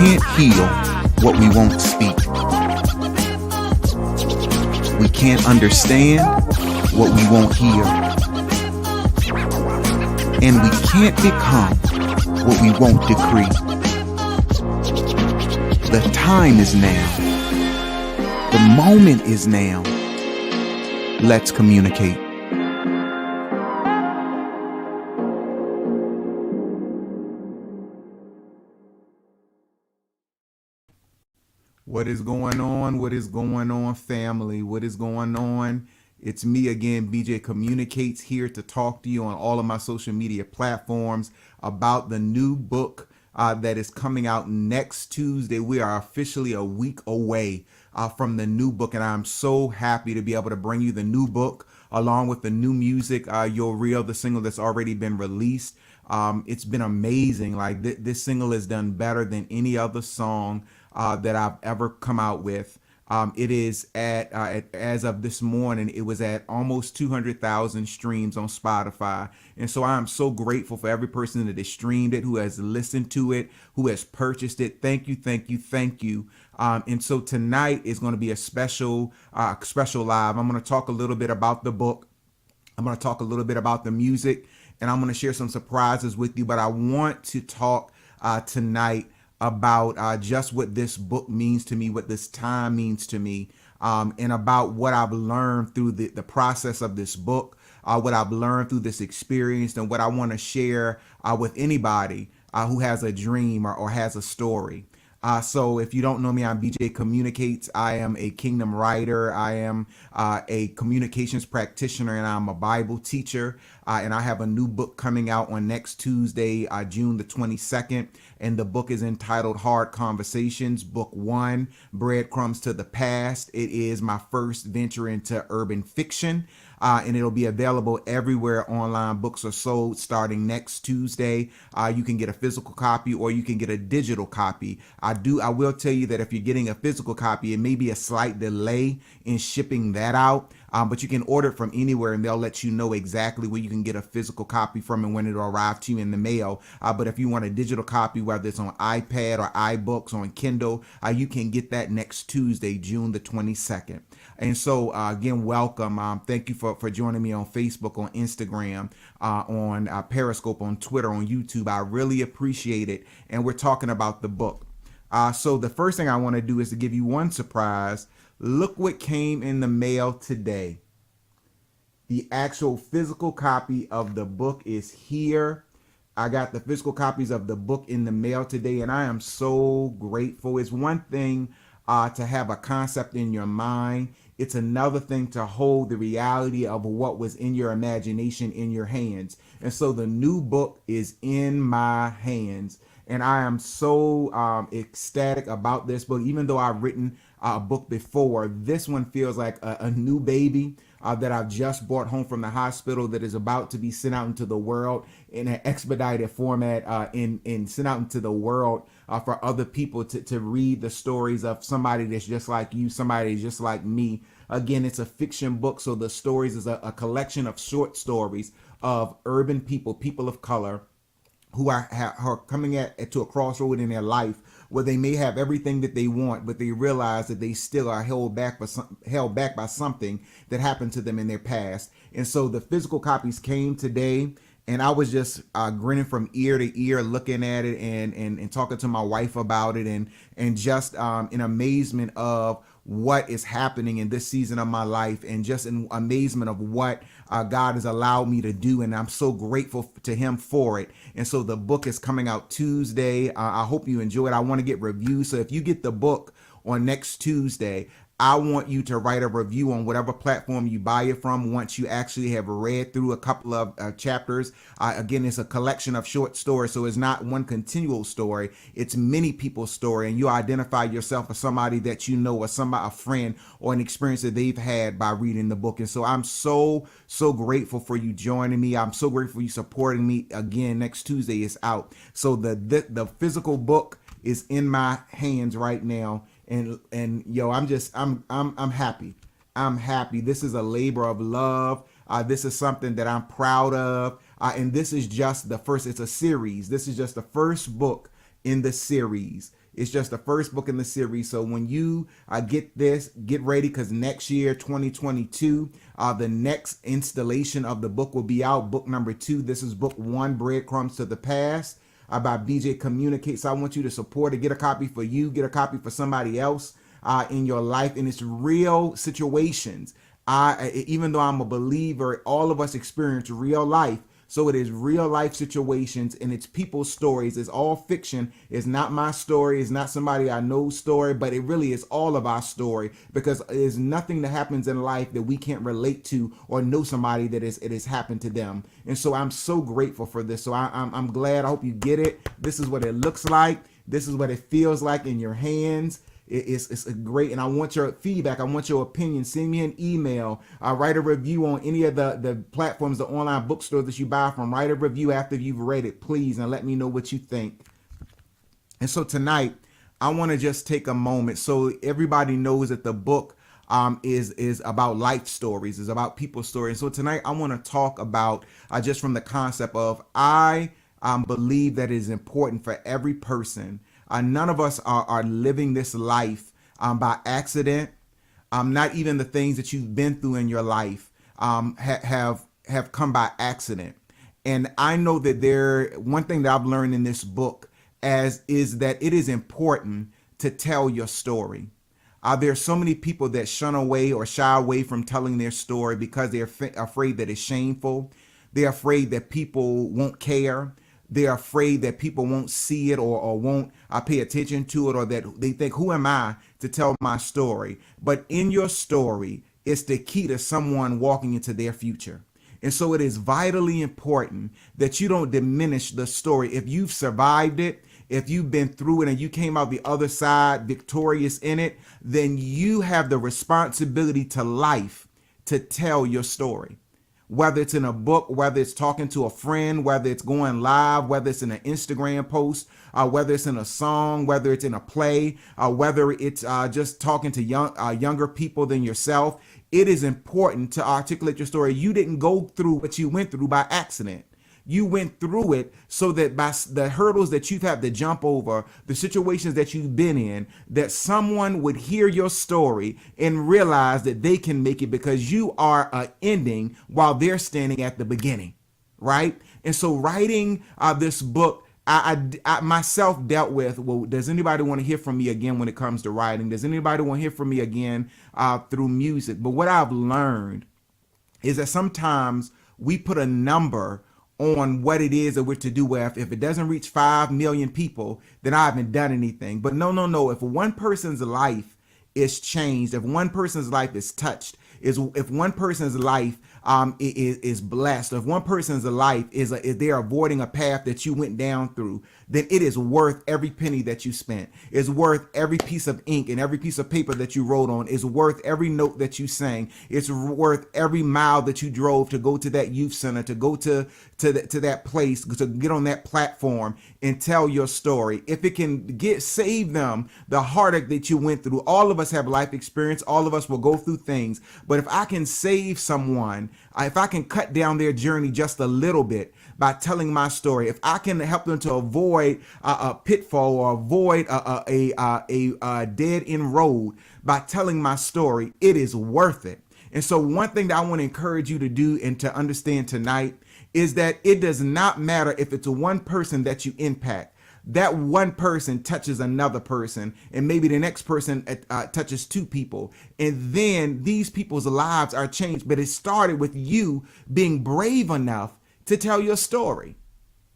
can't heal what we won't speak. We can't understand what we won't hear. And we can't become what we won't decree. The time is now. The moment is now. Let's communicate. What is going on? What is going on, family? What is going on? It's me again, BJ Communicates, here to talk to you on all of my social media platforms about the new book that is coming out next Tuesday. We are officially a week away from the new book, and I'm so happy to be able to bring you the new book along with the new music, You're Real, the single that's already been released. It's been amazing. Like this single has done better than any other song that I've ever come out with. It is as of this morning, it was at almost 200,000 streams on Spotify. And so I'm so grateful for every person that has streamed it, who has listened to it, who has purchased it. Thank you, thank you, thank you. And so tonight is going to be a special live. I'm going to talk a little bit about the book. I'm going to talk a little bit about the music, and I'm going to share some surprises with you. But I want to talk tonight about just what this book means to me, what this time means to me, and about what I've learned through the process of this book, what I've learned through this experience, and what I want to share with anybody who has a dream or has a story. So if you don't know me, I'm BJ Communicates. I am a kingdom writer. I am a communications practitioner, and I'm a Bible teacher. And I have a new book coming out on next Tuesday, June the 22nd. And the book is entitled Hard Conversations, Book 1, Breadcrumbs to the Past. It is my first venture into urban fiction. And it'll be available everywhere online books are sold starting next Tuesday. You can get a physical copy or you can get a digital copy. I will tell you that if you're getting a physical copy, it may be a slight delay in shipping that out. But you can order it from anywhere, and they'll let you know exactly where you can get a physical copy from and when it'll arrive to you in the mail. But if you want a digital copy, whether it's on iPad or iBooks or on Kindle, you can get that next Tuesday, June the 22nd. And so again, welcome. Thank you for joining me on Facebook, on Instagram, on Periscope, on Twitter, on YouTube. I really appreciate it. And we're talking about the book. So the first thing I want to do is to give you one surprise. Look what came in the mail today. The actual physical copy of the book is here. I got the physical copies of the book in the mail today, and I am so grateful. It's one thing to have a concept in your mind. It's another thing to hold the reality of what was in your imagination in your hands. And so the new book is in my hands, and I am so ecstatic about this book. Even though I've written a book before, this one feels like a new baby. that I've just brought home from the hospital that is about to be sent out into the world in an expedited format, and sent out into the world for other people to read the stories of somebody that's just like you, somebody that's just like me. Again, it's a fiction book, so the stories is a collection of short stories of urban people, people of color, who are coming to a crossroad in their life where they may have everything that they want, but they realize that they still are held back by something that happened to them in their past. And so the physical copies came today, and I was just grinning from ear to ear, looking at it and talking to my wife about it, and just in amazement of what is happening in this season of my life, and just in amazement of what God has allowed me to do. And I'm so grateful to him for it. And so the book is coming out Tuesday. I hope you enjoy it. I want to get reviews. So if you get the book on next Tuesday, I want you to write a review on whatever platform you buy it from once you actually have read through a couple of chapters. Again, it's a collection of short stories, so it's not one continual story. It's many people's story, and you identify yourself as somebody that you know, or somebody, a friend, or an experience that they've had by reading the book. And so I'm so grateful for you joining me. I'm so grateful for you supporting me. Again, next Tuesday is out. So the physical book is in my hands right now. And yo, I'm happy. I'm happy. This is a labor of love. This is something that I'm proud of. And this is just the first, it's a series. This is just the first book in the series. It's just the first book in the series. So when you get this, get ready, because next year, 2022, the next installation of the book will be out. Book number 2. This is book 1, Breadcrumbs to the Past, by BJ Communicates. So I want you to support it. Get a copy for you. Get a copy for somebody else in your life. And it's real situations. Even though I'm a believer, all of us experience real life. So it is real life situations, and it's people's stories. It's all fiction. It's not my story. It's not somebody I know's story, but it really is all of our story, because there's nothing that happens in life that we can't relate to or know somebody that it has happened to them. And so I'm so grateful for this. So I'm glad. I hope you get it. This is what it looks like. This is what it feels like in your hands. It's great, and I want your feedback. I want your opinion. Send me an email. Write a review on any of the platforms, the online bookstores that you buy from. Write a review after you've read it, please, and let me know what you think. And so tonight, I want to just take a moment so everybody knows that the book is about life stories, is about people's stories. So tonight, I want to talk about just from the concept of I believe that it is important for every person. None of us are living this life by accident. Not even the things that you've been through in your life have come by accident. And I know that one thing that I've learned in this book is that it is important to tell your story. There are so many people that shun away or shy away from telling their story because they're afraid that it's shameful. They're afraid that people won't care. They're afraid that people won't see it or won't pay attention to it, or that they think, who am I to tell my story? But in your story, it's the key to someone walking into their future. And so it is vitally important that you don't diminish the story. If you've survived it, if you've been through it and you came out the other side victorious in it, then you have the responsibility to life to tell your story. Whether it's in a book, whether it's talking to a friend, whether it's going live, whether it's in an Instagram post, whether it's in a song, whether it's in a play, whether it's just talking to younger people than yourself, it is important to articulate your story. You didn't go through what you went through by accident. You went through it so that by the hurdles that you've had to jump over, the situations that you've been in, that someone would hear your story and realize that they can make it, because you are an ending while they're standing at the beginning, right? And so writing this book, I myself dealt with, well, does anybody want to hear from me again when it comes to writing? Does anybody want to hear from me again through music? But what I've learned is that sometimes we put a number on what it is that we're to do. Where if it doesn't reach 5 million people, then I haven't done anything. But no. If one person's life is changed, if one person's life is touched, if one person's life is blessed, if one person's life is they're avoiding a path that you went down through, then it is worth every penny that you spent. It's worth every piece of ink and every piece of paper that you wrote on. It's worth every note that you sang. It's worth every mile that you drove to go to that youth center, to go to that place, to get on that platform and tell your story. If it can save them the heartache that you went through. All of us have life experience. All of us will go through things. But if I can save someone, if I can cut down their journey just a little bit by telling my story, if I can help them to avoid a pitfall or avoid a dead end road by telling my story, it is worth it. And so one thing that I want to encourage you to do and to understand tonight is that it does not matter if it's one person that you impact. That one person touches another person, and maybe the next person touches two people, and then these people's lives are changed. But it started with you being brave enough to tell your story.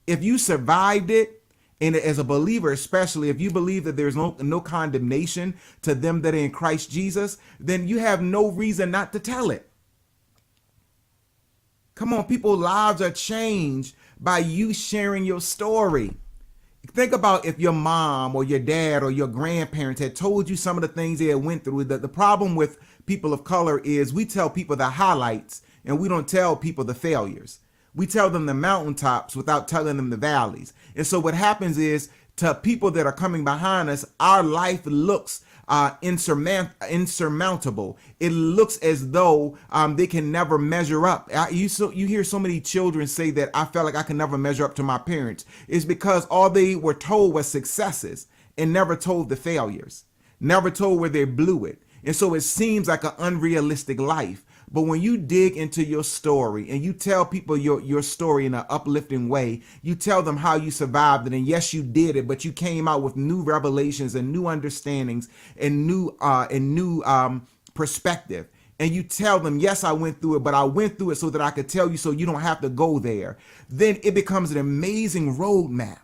If you survived it, and as a believer, especially if you believe that there's no condemnation to them that are in Christ Jesus, then you have no reason not to tell it. Come on, people's lives are changed by you sharing your story. Think about if your mom or your dad or your grandparents had told you some of the things they had went through. The problem with people of color is we tell people the highlights and we don't tell people the failures. We tell them the mountaintops without telling them the valleys. And so what happens is, to people that are coming behind us, our life looks insurmountable. It looks as though they can never measure up. You hear so many children say that I felt like I could never measure up to my parents. It's because all they were told was successes and never told the failures, never told where they blew it. And so it seems like an unrealistic life. But when you dig into your story and you tell people your story in an uplifting way, you tell them how you survived it. And yes, you did it, but you came out with new revelations and new understandings and new perspective. And you tell them, yes, I went through it, but I went through it so that I could tell you so you don't have to go there. Then it becomes an amazing roadmap.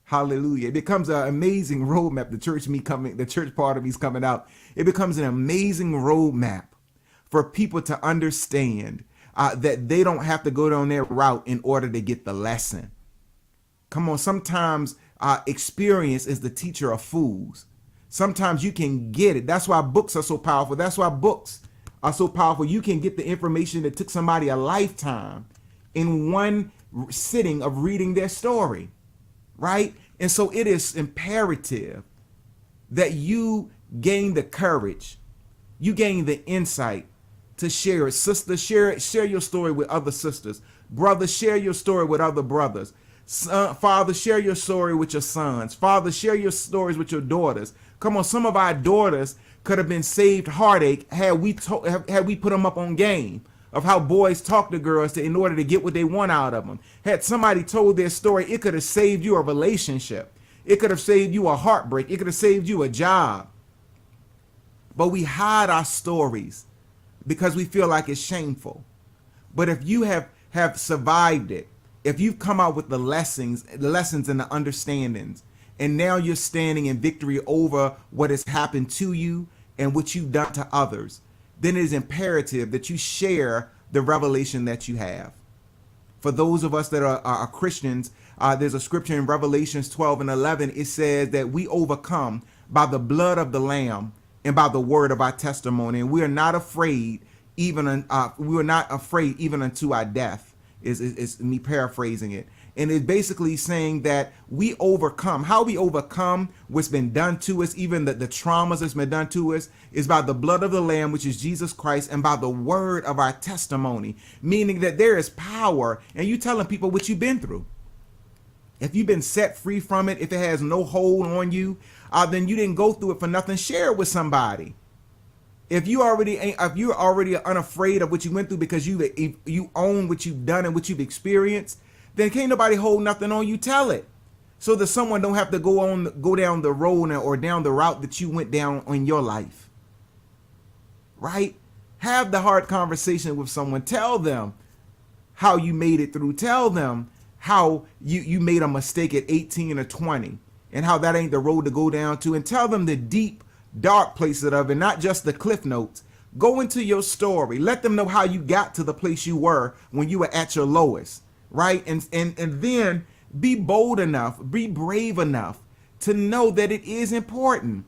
Hallelujah. It becomes an amazing roadmap. The church part of me is coming out. It becomes an amazing roadmap for people to understand that they don't have to go down their route in order to get the lesson. Come on, sometimes experience is the teacher of fools. Sometimes you can get it. That's why books are so powerful. That's why books are so powerful. You can get the information that took somebody a lifetime in one sitting of reading their story, right? And so it is imperative that you gain the courage, you gain the insight to share it. Sister, share your story with other sisters. Brother, share your story with other brothers. Father, share your story with your sons. Father, share your stories with your daughters. Come on, some of our daughters could have been saved heartache had we put them up on game of how boys talk to girls in order to get what they want out of them. Had somebody told their story, it could have saved you a relationship. It could have saved you a heartbreak. It could have saved you a job. But we hide our stories because we feel like it's shameful. But if you have survived it, if you've come out with the lessons and the understandings, and now you're standing in victory over what has happened to you and what you've done to others, then it is imperative that you share the revelation that you have. For those of us that are Christians, there's a scripture in Revelations 12:11. It says that we overcome by the blood of the Lamb and by the word of our testimony, and we are not afraid even unto our death. Is me paraphrasing it. And it's basically saying that we overcome. How we overcome what's been done to us, even the traumas that's been done to us, is by the blood of the Lamb, which is Jesus Christ, and by the word of our testimony. Meaning that there is power, and you telling people what you've been through. If you've been set free from it, if it has no hold on you, then you didn't go through it for nothing. Share it with somebody. If you're already unafraid of what you went through because you own what you've done and what you've experienced, then can't nobody hold nothing on you. Tell it, so that someone don't have to go down the road or down the route that you went down in your life. Right? Have the hard conversation with someone. Tell them how you made it through. Tell them how you made a mistake at 18 or 20 and how that ain't the road to go down to, and tell them the deep, dark places of it, not just the cliff notes, Go into your story. Let them know how you got to the place you were when you were at your lowest, right? And then be bold enough, be brave enough to know that it is important,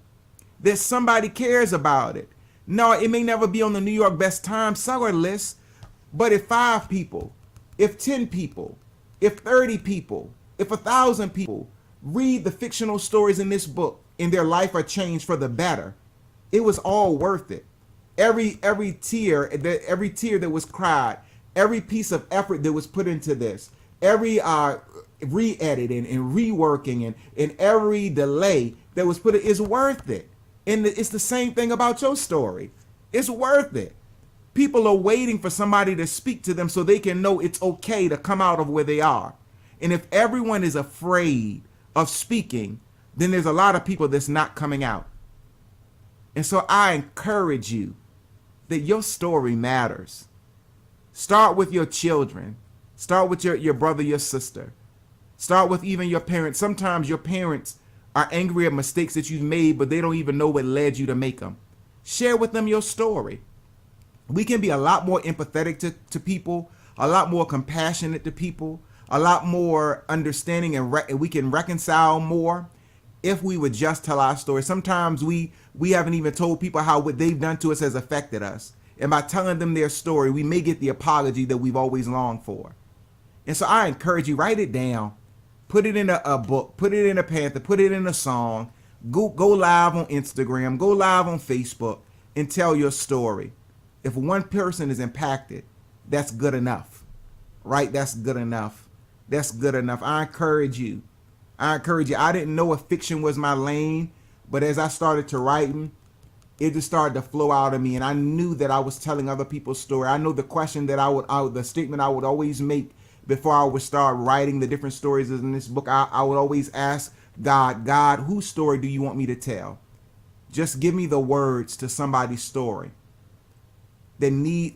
that somebody cares about it. No, it may never be on the New York best time seller list, but if 5 people, if 10 people, if 30 people, if 1,000 people read the fictional stories in this book and their life are changed for the better, it was all worth it. Every tear that was cried, every piece of effort that was put into this, every re-editing and reworking and every delay that was put in is worth it. And it's the same thing about your story. It's worth it. People are waiting for somebody to speak to them so they can know it's okay to come out of where they are. And if everyone is afraid of speaking, then there's a lot of people that's not coming out. And so I encourage you that your story matters. Start with your children. Start with your brother, your sister. Start with even your parents. Sometimes your parents are angry at mistakes that you've made, but they don't even know what led you to make them. Share with them your story. We can be a lot more empathetic to people, a lot more compassionate to people, a lot more understanding, and we can reconcile more if we would just tell our story. Sometimes we haven't even told people how what they've done to us has affected us. And by telling them their story, we may get the apology that we've always longed for. And so I encourage you, write it down, put it in a book, put it in a pamphlet, put it in a song, go live on Instagram, go live on Facebook, and tell your story. If one person is impacted, that's good enough, right? That's good enough. That's good enough. I encourage you. I didn't know if fiction was my lane, but as I started to writing, it just started to flow out of me, and I knew that I was telling other people's story. I know the question that the statement I would always make before I would start writing the different stories in this book. I would always ask God, whose story do you want me to tell? Just give me the words to somebody's story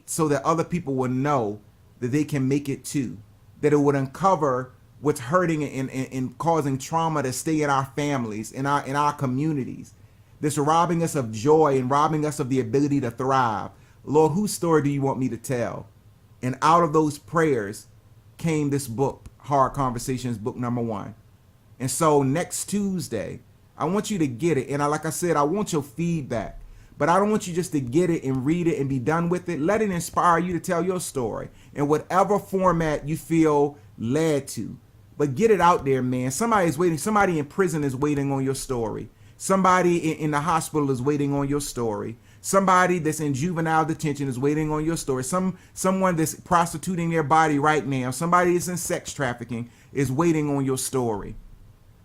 so that other people will know that they can make it too, that it would uncover what's hurting and causing trauma to stay in our families, in our communities, that's robbing us of joy and robbing us of the ability to thrive. Lord, whose story do you want me to tell? And out of those prayers came this book, Hard Conversations, book number 1. And so next Tuesday, I want you to get it. And like I said, I want your feedback. But I don't want you just to get it and read it and be done with it. Let it inspire you to tell your story in whatever format you feel led to. But get it out there, man. Somebody is waiting. Somebody in prison is waiting on your story. Somebody in the hospital is waiting on your story. Somebody that's in juvenile detention is waiting on your story. Someone that's prostituting their body right now. Somebody that's in sex trafficking is waiting on your story.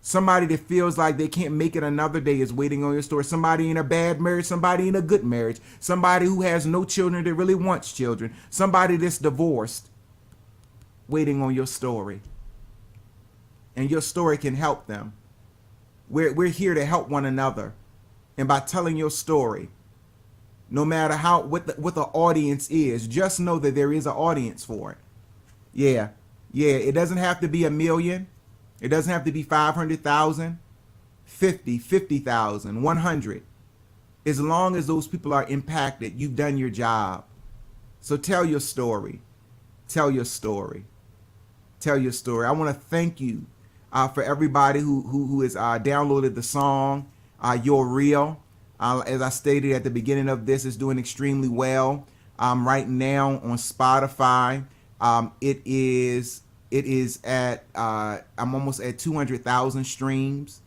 Somebody that feels like they can't make it another day is waiting on your story. Somebody in a bad marriage, somebody in a good marriage, somebody who has no children that really wants children, somebody that's divorced, waiting on your story. And your story can help them. We're here to help one another. And by telling your story, no matter what the audience is, just know that there is an audience for it. Yeah, it doesn't have to be 1 million. It doesn't have to be 500,000, 50,000, 100. As long as those people are impacted, you've done your job. So tell your story. Tell your story. Tell your story. I want to thank you for everybody who has downloaded the song, You're Real. As I stated at the beginning of this, it's doing extremely well. Right now on Spotify, it is at I'm almost at 200,000 streams,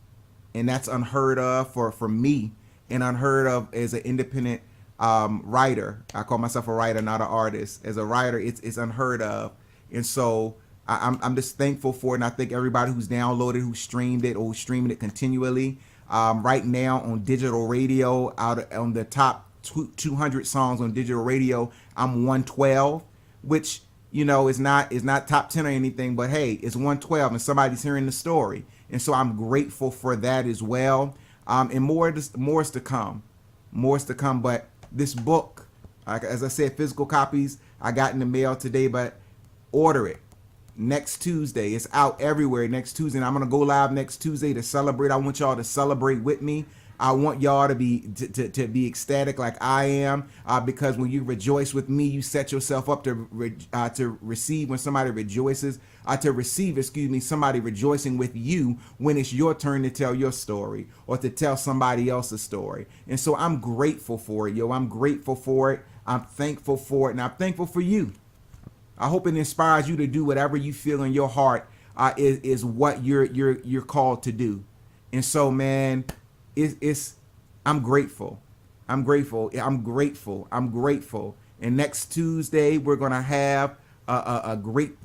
and that's unheard of for me, and unheard of as an independent writer. I call myself a writer, not an artist. As a writer, it's unheard of, and so I'm just thankful for it. And I thank everybody who's downloaded, who streamed it, or who's streaming it continually. Right now on digital radio, on the top 200 songs on digital radio, I'm 112, which, you know, is not top 10 or anything, but hey, it's 112 and somebody's hearing the story. And so I'm grateful for that as well. And more is to come. But this book, as I said, physical copies I got in the mail today, but order it. Next Tuesday, it's out everywhere next Tuesday, and I'm going to go live next Tuesday to celebrate. I want y'all to celebrate with me. I want y'all to be ecstatic like I am, because when you rejoice with me, you set yourself up to receive when somebody rejoices, to receive, excuse me, somebody rejoicing with you when it's your turn to tell your story or to tell somebody else's story. And so I'm grateful for it, yo. I'm grateful for it. I'm thankful for it, and I'm thankful for you. I hope it inspires you to do whatever you feel in your heart is what you're called to do. And so, man, it's I'm grateful. I'm grateful. I'm grateful. I'm grateful. And next Tuesday we're gonna have a great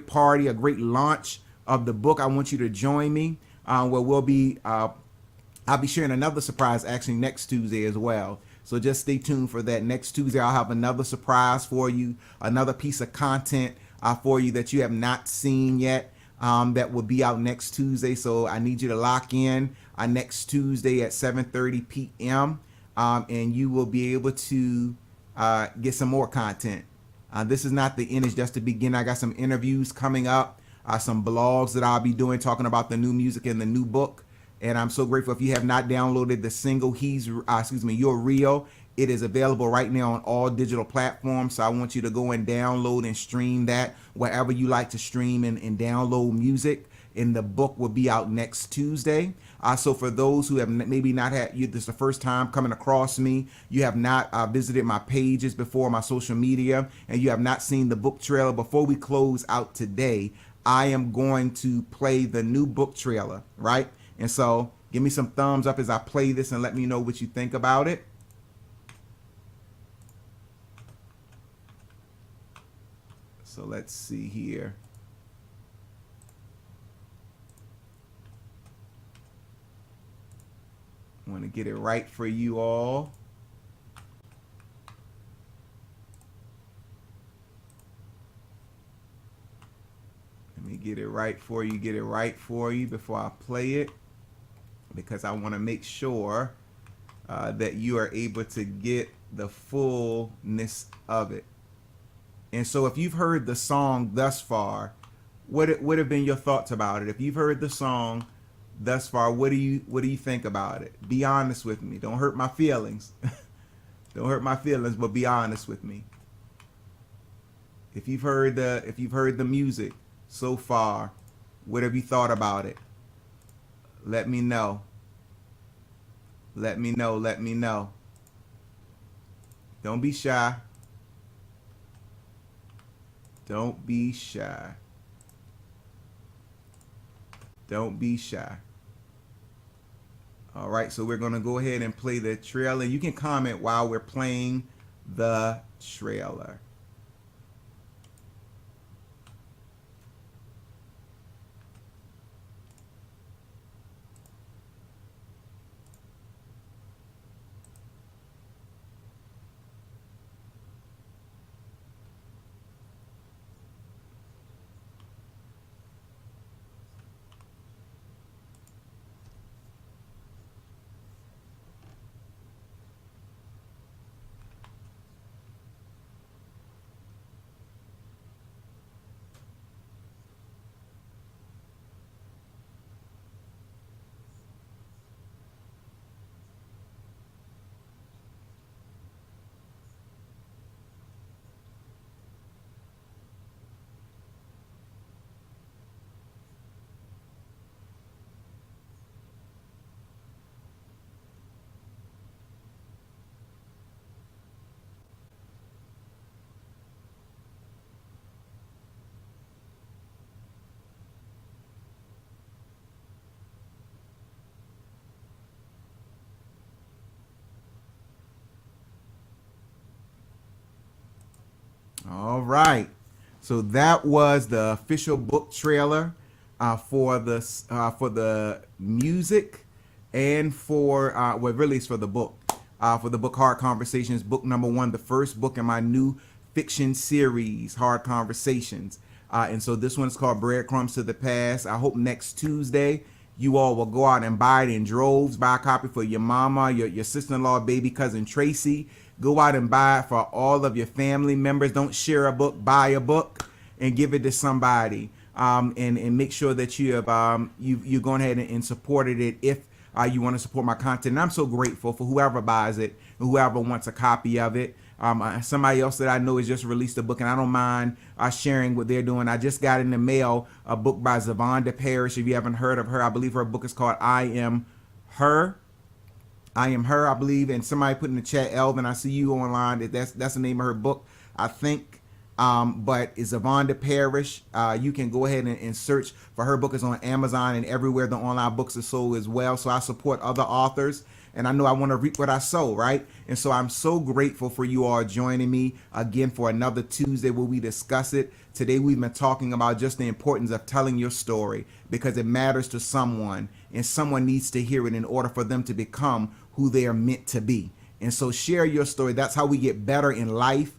party, a great launch of the book. I want you to join me. Where we'll be I'll be sharing another surprise actually next Tuesday as well. So just stay tuned for that. Next Tuesday, I'll have another surprise for you, another piece of content for you that you have not seen yet, that will be out next Tuesday. So I need you to lock in next Tuesday at 7:30 p.m. And you will be able to get some more content. This is not the end, it's just the beginning. I got some interviews coming up, some blogs that I'll be doing talking about the new music and the new book. And I'm so grateful. If you have not downloaded the single You're Real, it is available right now on all digital platforms. So I want you to go and download and stream that wherever you like to stream and download music. And the book will be out next Tuesday. So for those who have maybe not had, this is the first time coming across me, you have not visited my pages before, my social media, and you have not seen the book trailer, before we close out today, I am going to play the new book trailer, right? And so give me some thumbs up as I play this and let me know what you think about it. So let's see here. I want to get it right for you all. Let me get it right for you, before I play it, because I want to make sure that you are able to get the fullness of it. And so if you've heard the song thus far, what have been your thoughts about it? If you've heard the song thus far, what do you think about it? Be honest with me. Don't hurt my feelings. Don't hurt my feelings, but be honest with me. If you've heard the music so far, what have you thought about it? Let me know. Let me know. Let me know. Don't be shy. Don't be shy. Don't be shy. All right, so we're going to go ahead and play the trailer. You can comment while we're playing the trailer. All right. So that was the official book trailer for the music and for well, really it's for the book Hard Conversations, book number 1, the first book in my new fiction series, Hard Conversations. And so this one is called Breadcrumbs to the Past. I hope next Tuesday you all will go out and buy it in droves. Buy a copy for your mama, your sister-in-law, baby cousin Tracy. Go out and buy it for all of your family members. Don't share a book, buy a book and give it to somebody. And make sure that you have you've gone ahead and supported it if you want to support my content. And I'm so grateful for whoever buys it, whoever wants a copy of it. Somebody else that I know has just released a book, and I don't mind sharing what they're doing. I just got in the mail a book by Zavonda Parrish. If you haven't heard of her, I believe her book is called I Am Her. I Am Her, I believe. And somebody put in the chat, Elvin, I see you online. That's the name of her book, I think. But it's Zavonda Parrish. You can go ahead and search for her book. Is on Amazon and everywhere the online books are sold as well. So I support other authors, and I know I want to reap what I sow, right? And so I'm so grateful for you all joining me again for another Tuesday where we discuss it. Today we've been talking about just the importance of telling your story, because it matters to someone, and someone needs to hear it in order for them to become who they are meant to be. And so share your story. That's how we get better in life.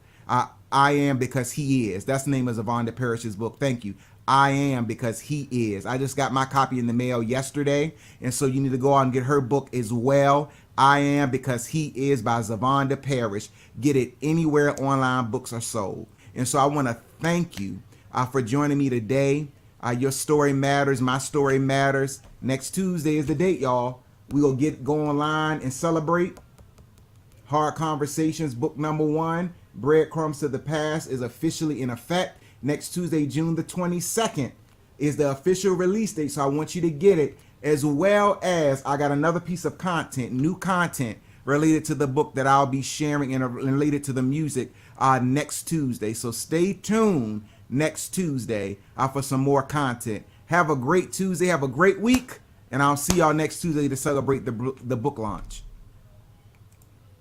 I am because he is. That's the name of Zavonda Parrish's book. Thank you. I am because he is. I just got my copy in the mail yesterday, and so you need to go out and get her book as well. I Am Because He Is by Zavonda Parrish. Get it anywhere online books are sold. And so I want to thank you for joining me today. Your story matters. My story matters. Next Tuesday is the date, y'all. We will go online and celebrate. Hard Conversations, book number 1, Breadcrumbs to the Past, is officially in effect. Next Tuesday, June the 22nd, is the official release date. So I want you to get it, as well as I got another piece of content, new content related to the book that I'll be sharing and related to the music next Tuesday. So stay tuned next Tuesday for some more content. Have a great Tuesday. Have a great week. And I'll see y'all next Tuesday to celebrate the book launch.